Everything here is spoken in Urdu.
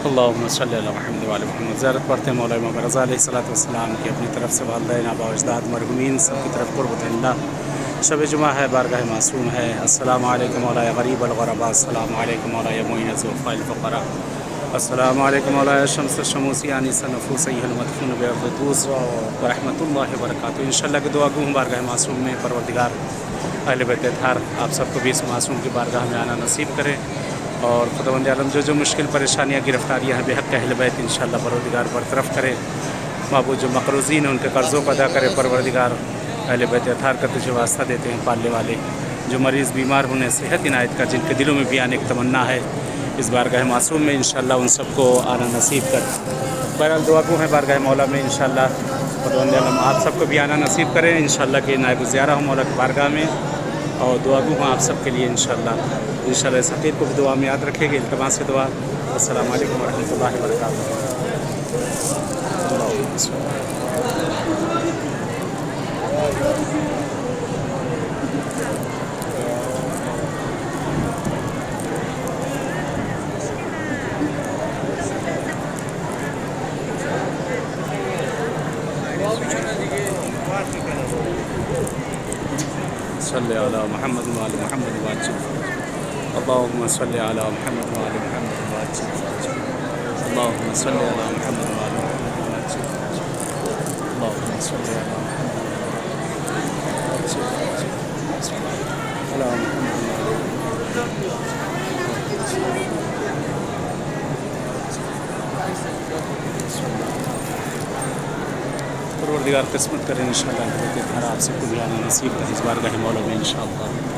اللہم صلی اللہ محمد وعلی محمد. زیارت پڑھتے ہیں مولا امام رضا علیہ الصلوۃ والسلام کی اپنی طرف سے والدین آباء و اجداد مرحومین سب کی طرف قربت اللہ. شب جمعہ ہے, بارگاہ معصوم ہے. السلام علیکم مولا غریب الغرباء, السلام علیکم مولا معین ضعفاء الفقراء, السلام علیکم مولا شمس الشموس انیس النفوس ایھا المدفون بارض طوس ورحمۃ اللہ وبرکاتہ. انشاءاللہ کہ دعا گو ہوں بارگاہ معصوم میں پروردگار اہل بیت اطہار آپ سب کو بھی اس معصوم کی بارگاہ میں آنا نصیب کرے, اور خداوند عالم جو مشکل پریشانیاں گرفتاریاں ہیں بے حق اہل بیت انشاءاللہ پروردگار برطرف کرے. معبود جو مقروضین ہیں ان کے قرضوں کو ادا کرے پروردگار. اہل بیت اطہار کا تجھے واسطہ دیتے ہیں پالنے والے, جو مریض بیمار ہونے صحت عنایت کا, جن کے دلوں میں بھی آنے کی تمنا ہے اس بارگاہ معصوم میں انشاءاللہ ان سب کو آنا نصیب کر. بہرحال دعا گو ہیں بارگاہ مولا میں انشاءاللہ خداوند عالم آپ سب کو بھی آنا نصیب کریں انشاءاللہ کہ نائب الزیارہ ہوں مولا کی بارگاہ میں, اور دعا گو ہوں آپ سب کے لیے انشاءاللہ. اس حقیق کو بھی دعا میں یاد رکھے گی. التماس سے دعا. السلام علیکم ورحمۃ اللہ وبرکاتہ. صلی علی محمد وعلی محمد وعجل. اللہم صلی علی محمد وعلی محمد وعجل. اللہم صلی علی محمد وعلی محمد وعجل. اللہم صلی علی پروردگار قسمت کریں انشاءاللہ. آپ سے کو بھی آنا نصیب کریں اس بارگاہ مولا میں انشاءاللہ.